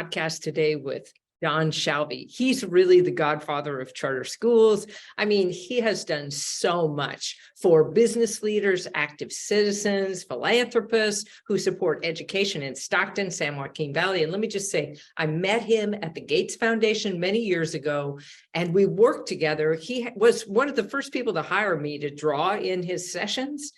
podcast today with Don Shalvey. He's really the godfather of charter schools. I mean, he has done so much for business leaders, active citizens, philanthropists who support education in Stockton, San Joaquin Valley. And let me just say, I met him at the Gates Foundation many years ago, and we worked together. He was one of the first people to hire me to draw in his sessions.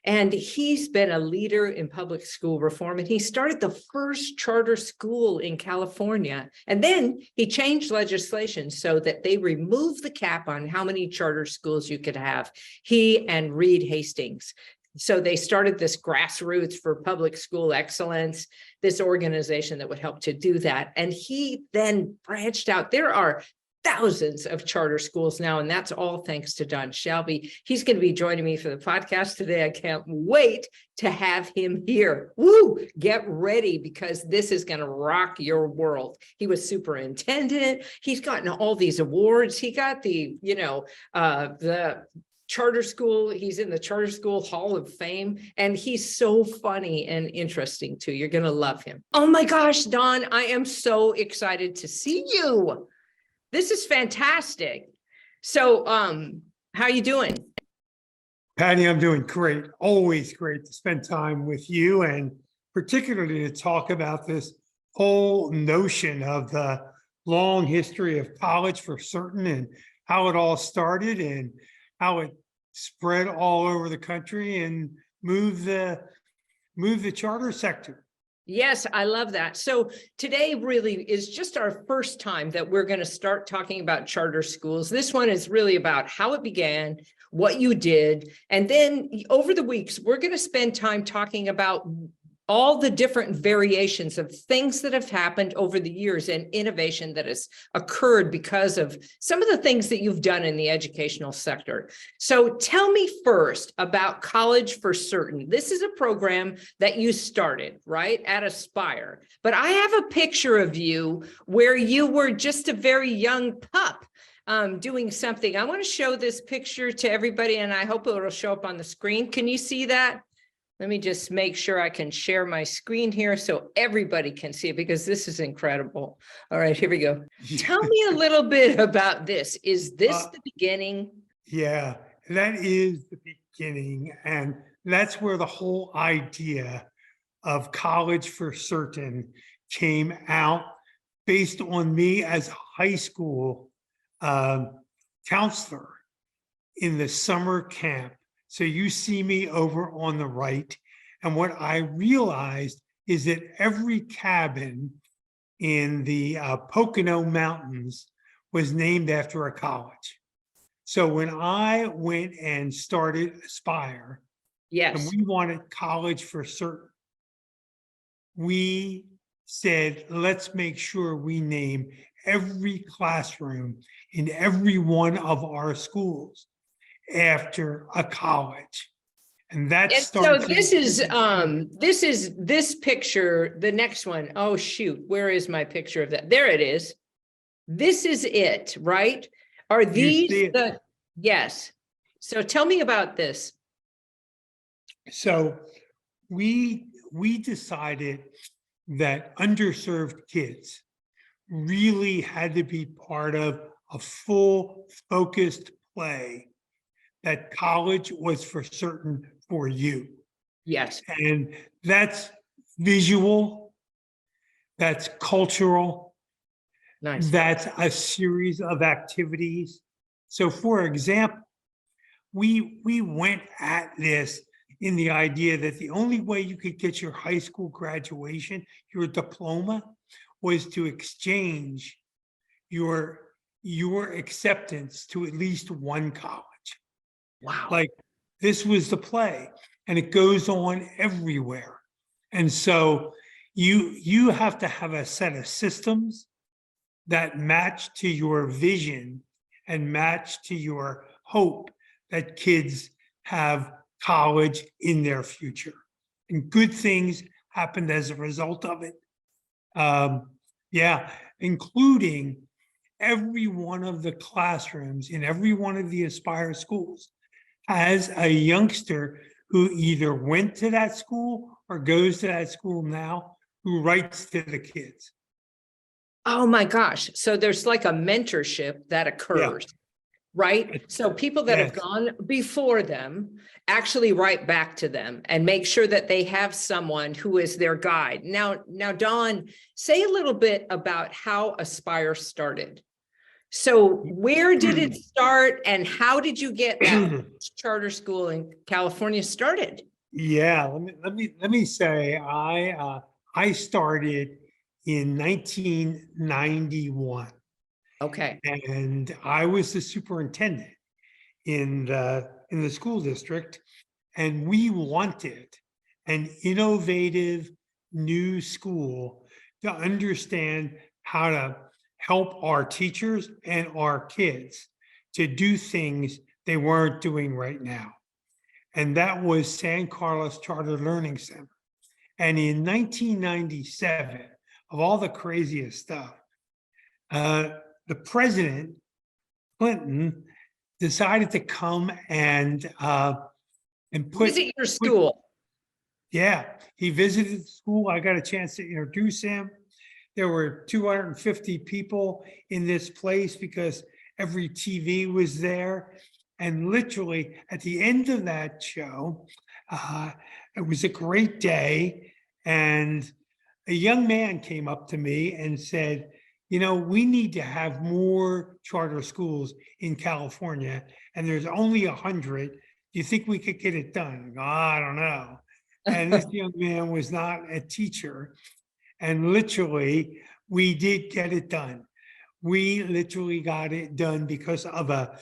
And he's been a leader in public school reform, and he started the first charter school in California. And then he changed legislation so that they removed the cap on how many charter schools you could have, he and Reed Hastings. So they started this grassroots for public school excellence, this organization that would help to do that. And he then branched out. There are thousands of charter schools now, and that's all thanks to Don Shalvey. He's going to be joining me for the podcast today. I can't wait to have him here. Woo! Get ready, because this is going to rock your world. He was superintendent. He's gotten all these awards. He got the charter school. He's in the Charter School Hall of Fame, and he's so funny and interesting too. You're going to love him. Oh my gosh, Don, I am so excited to see you. This is fantastic. So, how are you doing? Patty, I'm doing great. Always great to spend time with you, and particularly to talk about this whole notion of the long history of college for certain, and how it all started and how it spread all over the country and moved the charter sector. Yes, I love that. So today really is just our first time that we're going to start talking about charter schools. This one is really about how it began, what you did, and then over the weeks, we're going to spend time talking about all the different variations of things that have happened over the years and innovation that has occurred because of some of the things that you've done in the educational sector. So tell me first about College for Certain. This is a program that you started, right, at Aspire. But I have a picture of you where you were just a very young pup doing something. I want to show this picture to everybody, and I hope it'll show up on the screen. Can you see that? Let me just make sure I can share my screen here so everybody can see it, because this is incredible. All right, here we go. Tell me a little bit about this. Is this the beginning? Yeah, that is the beginning. And that's where the whole idea of College for Certain came out, based on me as a high school counselor in the summer camp. So you see me over on the right. And what I realized is that every cabin in the Pocono Mountains was named after a college. So when I went and started Aspire, yes, and we wanted College for Certain, we said, let's make sure we name every classroom in every one of our schools after a college. And that starts. So this is this picture, the next one. Oh shoot, where is my picture of that? There it is. This is it, right? Are these the yes. So tell me about this. So we decided that underserved kids really had to be part of a full focused play, that college was for certain for you. Yes. And that's visual, that's cultural, Nice. that's a series of activities. So for example, we went at this in the idea that the only way you could get your high school graduation, your diploma, was to exchange your acceptance to at least one college. Wow. Like, this was the play, and it goes on everywhere. And so you have to have a set of systems that match to your vision and match to your hope that kids have college in their future. And good things happened as a result of it. Including every one of the classrooms in every one of the Aspire schools has a youngster who either went to that school or goes to that school now, who writes to the kids. Oh my gosh. So there's like a mentorship that occurs, right? So people that have Yes. gone before them actually write back to them and make sure that they have someone who is their guide. Now, Dawn, say a little bit about how Aspire started. So where did it start and how did you get that charter school in California started? Yeah, let me say I started in 1991, Okay. and I was the superintendent in the school district, and we wanted an innovative new school to understand how to help our teachers and our kids to do things they weren't doing right now. And that was San Carlos Charter Learning Center. And in 1997, of all the craziest stuff, the president, Clinton, decided to come and Visit your school. yeah, he visited the school. I got a chance to introduce him. There were 250 people in this place because every TV was there. And literally at the end of that show, it was a great day. And a young man came up to me and said, you know, we need to have more charter schools in California, and there's only 100. Do you think we could get it done? I go, I don't know. And this young man was not a teacher. And literally, we did get it done. We literally got it done because of a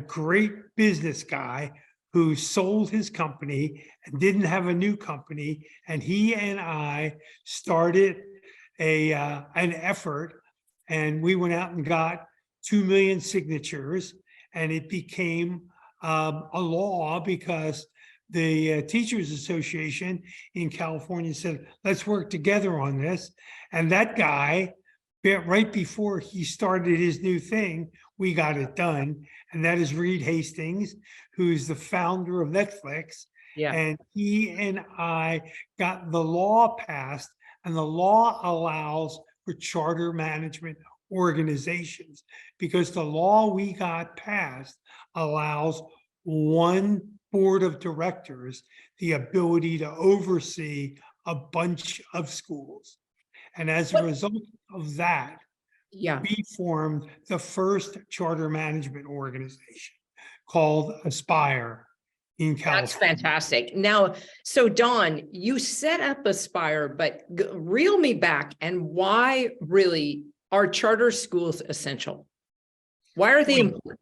great business guy who sold his company and didn't have a new company. And he and I started an effort, and we went out and got 2 million signatures, and it became a law because the Teachers Association in California said, let's work together on this. And that guy, right before he started his new thing, we got it done. And that is Reed Hastings, who's the founder of Netflix. Yeah. And he and I got the law passed, and the law allows for charter management organizations, because the law we got passed allows one board of directors the ability to oversee a bunch of schools. And as a result of that, Yeah. we formed the first charter management organization called Aspire in California. That's fantastic. Now, so Dawn, you set up Aspire, but reel me back, and why really are charter schools essential? Why are they important?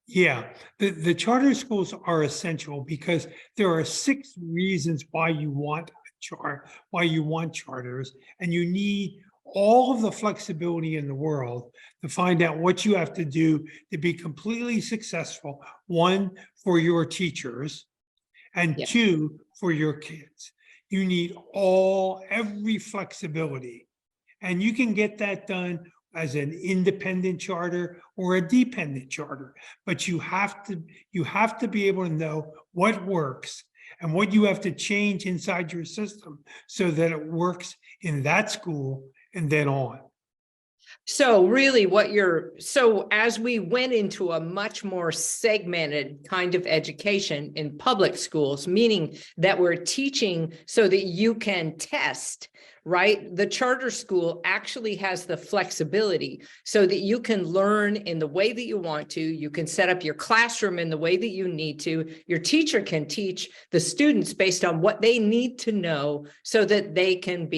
Yeah, the charter schools are essential because there are 6 reasons why you want charters, and you need all of the flexibility in the world to find out what you have to do to be completely successful. 1, for your teachers, and 2, for your kids. You need every flexibility, and you can get that done as an independent charter or a dependent charter, but you have to be able to know what works and what you have to change inside your system so that it works in that school and then on. So really so as we went into a much more segmented kind of education in public schools, meaning that we're teaching so that you can test, right? The charter school actually has the flexibility so that you can learn in the way that you want to. You can set up your classroom in the way that you need to. Your teacher can teach the students based on what they need to know so that they can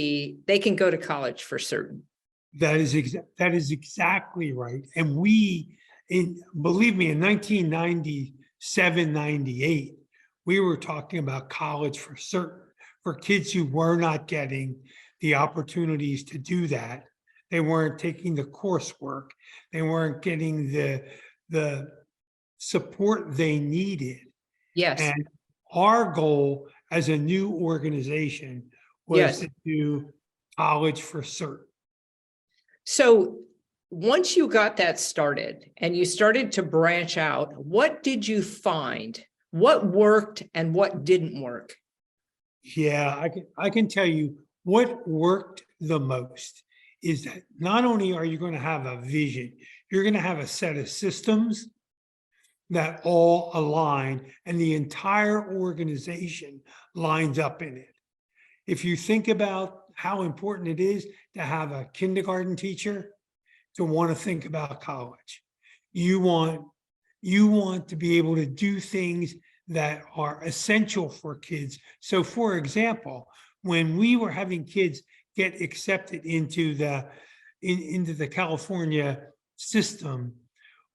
go to college for certain. That is exactly right. And believe me, in 1997, 98, we were talking about college for certain, for kids who were not getting the opportunities to do that. They weren't taking the coursework. They weren't getting the support they needed. Yes. And our goal as a new organization was to do college for certain. So once you got that started and you started to branch out, what did you find? What worked and what didn't work? Yeah, I can tell you what worked the most is that not only are you going to have a vision, you're going to have a set of systems that all align and the entire organization lines up in it. If you think about how important it is to have a kindergarten teacher to want to think about college, you want to be able to do things that are essential for kids. So for example, when we were having kids get accepted into the California system,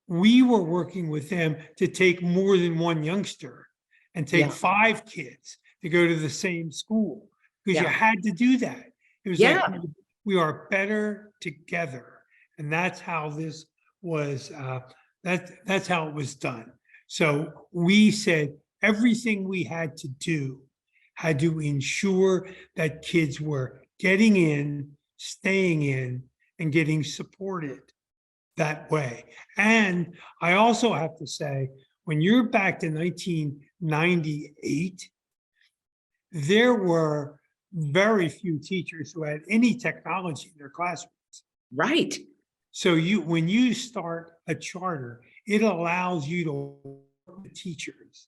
we were working with them to take more than one youngster and take 5 kids to go to the same school, because you had to do that. It was like we are better together, and that's how this was. That's how it was done. So we said everything we had to do had to ensure that kids were getting in, staying in, and getting supported that way. And I also have to say, when you're back to 1998, there were very few teachers who had any technology in their classrooms. Right. So when you start a charter, it allows you to work with teachers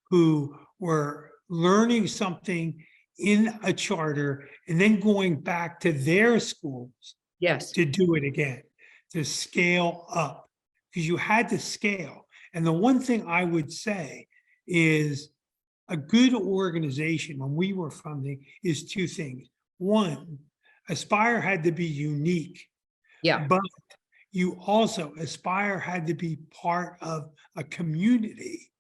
who were learning something in a charter and then going back to their schools to do it again, to scale up, because you had to scale. And the one thing I would say is a good organization when we were funding is 2 things. One, Aspire had to be unique. But you also, Aspire had to be part of a community.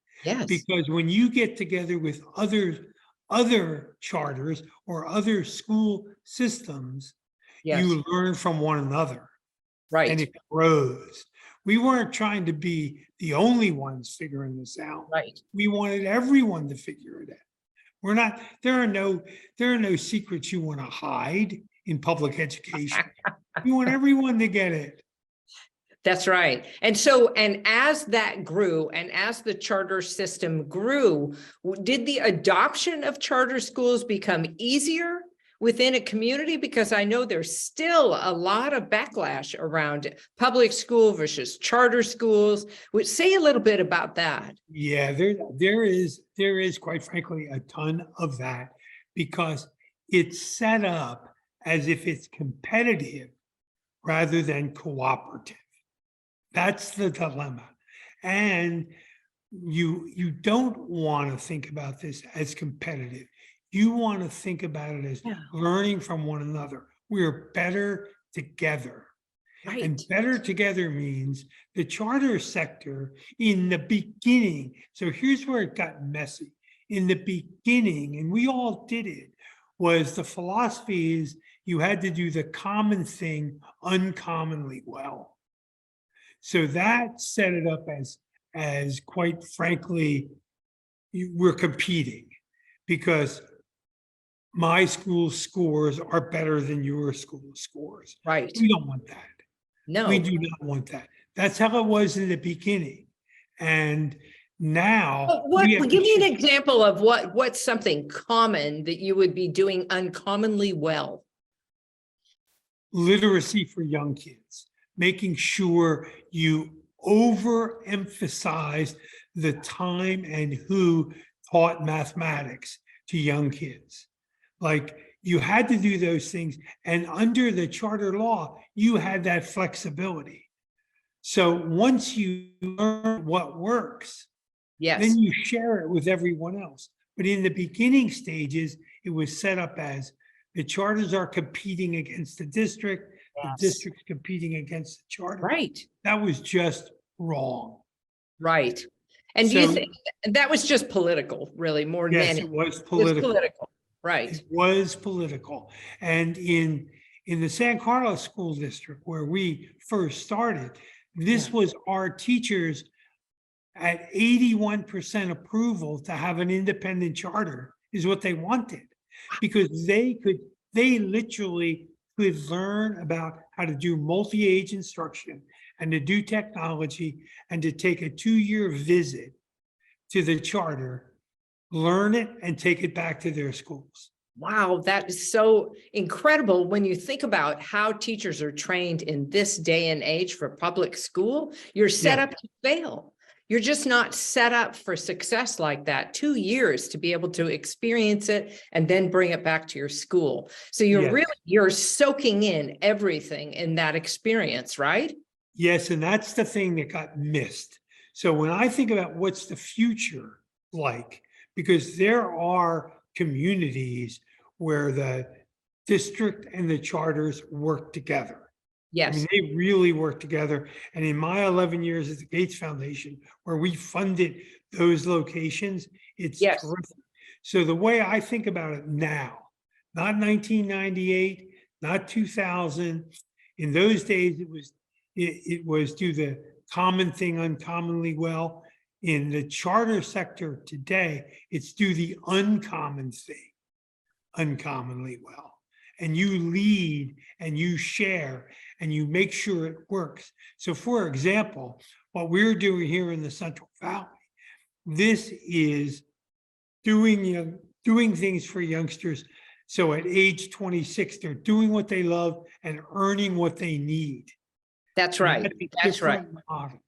Because when you get together with other charters or other school systems, you learn from one another. And it grows. We weren't trying to be the only ones figuring this out. We wanted everyone to figure it out. We're not, there are no secrets you want to hide in public education. You want everyone to get it. That's right. And so, and as that grew, and as the charter system grew, did the adoption of charter schools become easier within a community? Because I know there's still a lot of backlash around public school versus charter schools. Would say a little bit about that. Yeah, there is quite frankly a ton of that, because it's set up as if it's competitive rather than cooperative. That's the dilemma. And you don't want to think about this as competitive. You want to think about it as learning from one another. We're better together. And better together means the charter sector in the beginning. So here's where it got messy. In the beginning, and we all did it, was the philosophy is you had to do the common thing uncommonly well. So that set it up as quite frankly, we're competing, because my school's scores are better than your school's scores. We don't want that. No. We do not want that. That's how it was in the beginning. And now give me an example of what's something common that you would be doing uncommonly well. Literacy for young kids, making sure you overemphasize the time and who taught mathematics to young kids. Like, you had to do those things, and under the charter law, you had that flexibility. So once you learn what works, then you share it with everyone else. But in the beginning stages, it was set up as the charters are competing against the district, the district's competing against the charter. That was just wrong. And do you think that was just political, really, more than anything? Yes, it was political. It was political. And in the San Carlos School District, where we first started, this was our teachers at 81% approval to have an independent charter is what they wanted, because they literally could learn about how to do multi-age instruction and to do technology and to take a 2-year visit to the charter, learn it, and take it back to their schools. Wow, that is so incredible when you think about how teachers are trained in this day and age for public school. You're set Yeah. up to fail. You're just not set up for success like that. 2 years to be able to experience it and then bring it back to your school. So Yes. you're soaking in everything in that experience, right? Yes, and that's the thing that got missed. So when I think about what's the future like, because there are communities where the district and the charters work together. I Yes, mean, they really work together. And in my 11 years at the Gates Foundation, where we funded those locations, it's yes, terrific. So the way I think about it now, not 1998, not 2000, in those days, it was do the common thing uncommonly well. In the charter sector today, it's do the uncommon thing uncommonly well. And you lead and you share and you make sure it works. So for example, what we're doing here in the Central Valley, this is doing things for youngsters. So at age 26, they're doing what they love and earning what they need. that's And right. that's a That's right. different model.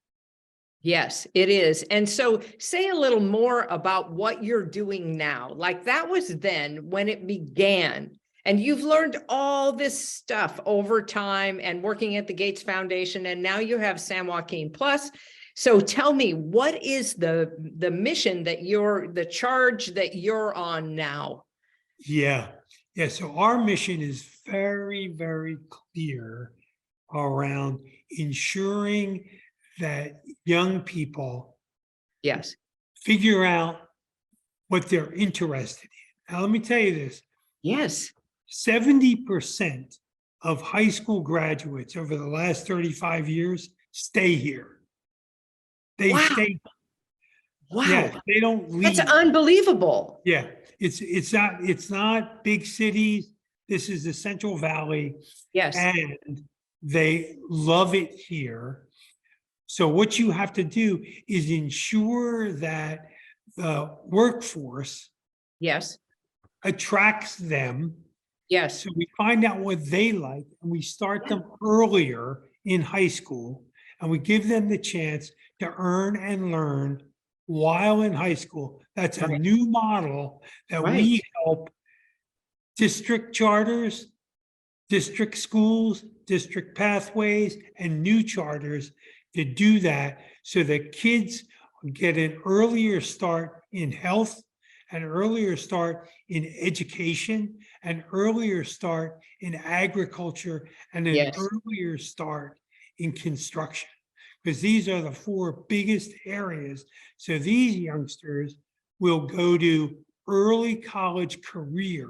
Yes, it is. And so say a little more about what you're doing now. Like that was then when it began. And you've learned all this stuff over time and working at the Gates Foundation. And now you have San Joaquin Plus. So tell me, what is the mission that the charge that you're on now? Yeah. Yeah. So our mission is very, very clear around ensuring that young people Yes. figure out what they're interested in. Now, let me tell you this. Yes. 70% of high school graduates over the last 35 years stay here. They Wow. stay. Wow. Yeah, they don't leave. That's unbelievable. Yeah, it's not big cities. This is the Central Valley. Yes. And they love it here. So what you have to do is ensure that the workforce Yes. attracts them. Yes. So we find out what they like and we start them earlier in high school and we give them the chance to earn and learn while in high school. That's a Right. new model that we help district charters, district schools, district pathways, and new charters to do that so that kids get an earlier start in health, an earlier start in education, an earlier start in agriculture, and an earlier start in construction. Because these are the 4 biggest areas. So these youngsters will go to early college career,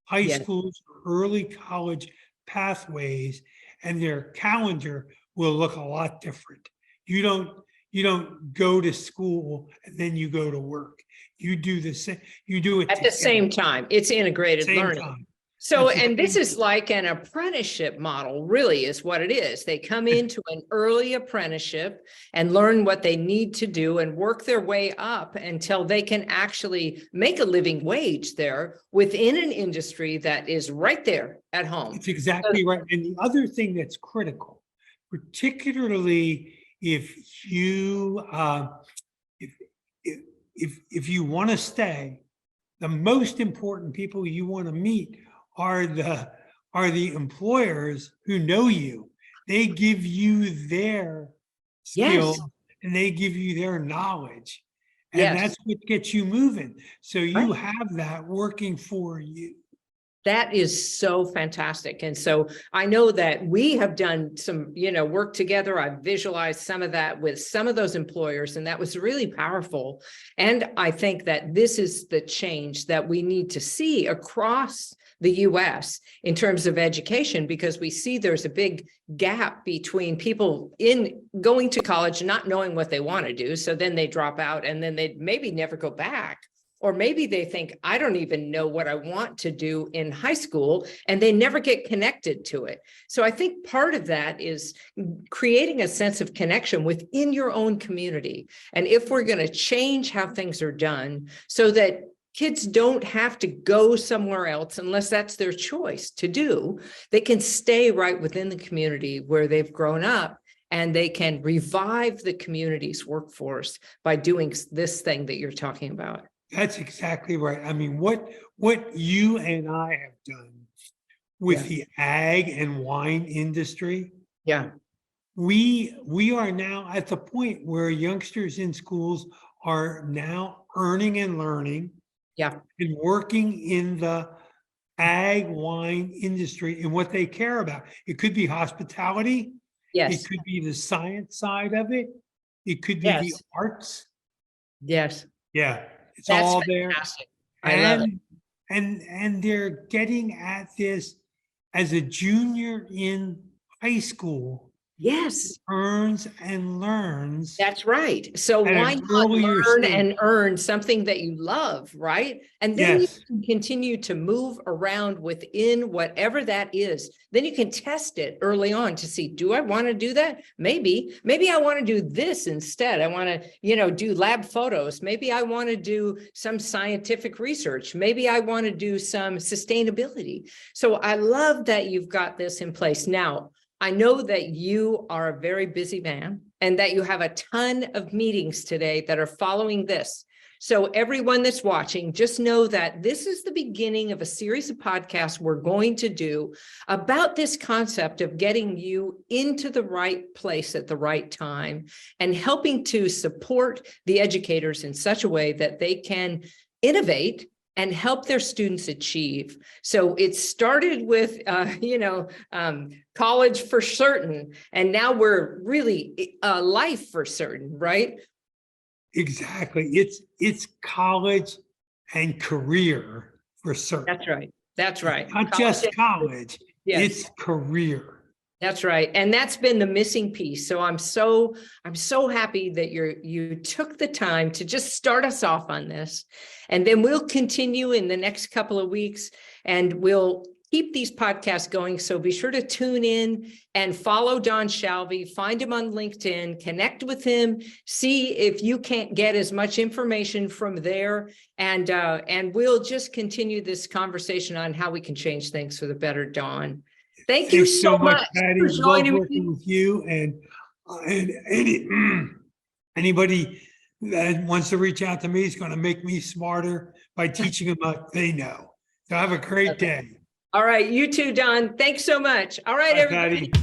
high schools, early college pathways, and their calendar will look a lot different. You don't go to school and then you go to work. You do the same, you do it at the same time. It's integrated learning. time. So, At the and this same is like an apprenticeship model, really is what it is. They come into an early apprenticeship and learn what they need to do and work their way up until they can actually make a living wage there within an industry that is right there at home. It's exactly right. And the other thing that's critical, particularly if you if you want to stay, the most important people you want to meet are the employers who know you. They give you their skills and they give you their knowledge. And that's what gets you moving. So you have that working for you. That is so fantastic. And so I know that we have done some, work together. I've visualized some of that with some of those employers, and that was really powerful. And I think that this is the change that we need to see across the US in terms of education, because we see there's a big gap between people in going to college and not knowing what they want to do. So then they drop out and then they maybe never go back. Or maybe they think, I don't even know what I want to do in high school, and they never get connected to it. So I think part of that is creating a sense of connection within your own community. And if we're going to change how things are done so that Kids don't have to go somewhere else unless that's their choice to do. They can stay right within the community where they've grown up, and they can revive the community's workforce by doing this thing that you're talking about. That's exactly right. I mean, what you and I have done with the ag and wine industry, Yeah. we are now at the point where youngsters in schools are now earning and learning Yeah. and working in the ag wine industry and what they care about. It could be hospitality. Yes. It could be the science side of it. It could be the Yes. arts. Yes. Yeah, it's That's all there. fantastic. I love it. And they're getting at this as a junior in high school, Yes. earns and learns. That's right. So At why an not earlier learn stage. and earn something that you love, right? And then Yes. you can continue to move around within whatever that is. Then you can test it early on to see, do I want to do that? Maybe I want to do this instead. I want to, do lab photos. Maybe I want to do some scientific research. Maybe I want to do some sustainability. So I love that you've got this in place. Now, I know that you are a very busy man and that you have a ton of meetings today that are following this. So everyone that's watching, just know that this is the beginning of a series of podcasts we're going to do about this concept of getting you into the right place at the right time and helping to support the educators in such a way that they can innovate and help their students achieve. So it started with, college for certain, and now we're really life for certain, right? Exactly. It's college and career for certain. That's right. That's right. Not just college. Yes. It's career. That's right. And that's been the missing piece. So I'm so happy that you took the time to just start us off on this. And then we'll continue in the next couple of weeks, and we'll keep these podcasts going. So be sure to tune in and follow Don Shalvey, find him on LinkedIn, connect with him, see if you can't get as much information from there. And we'll just continue this conversation on how we can change things for the better, Don. Thank you so much, Patty. for Love joining working me. with you, and anybody that wants to reach out to me is going to make me smarter by teaching them what they know. So have a great day. All right, you too, Don. Thanks so much. All right, Bye, everybody. Patty.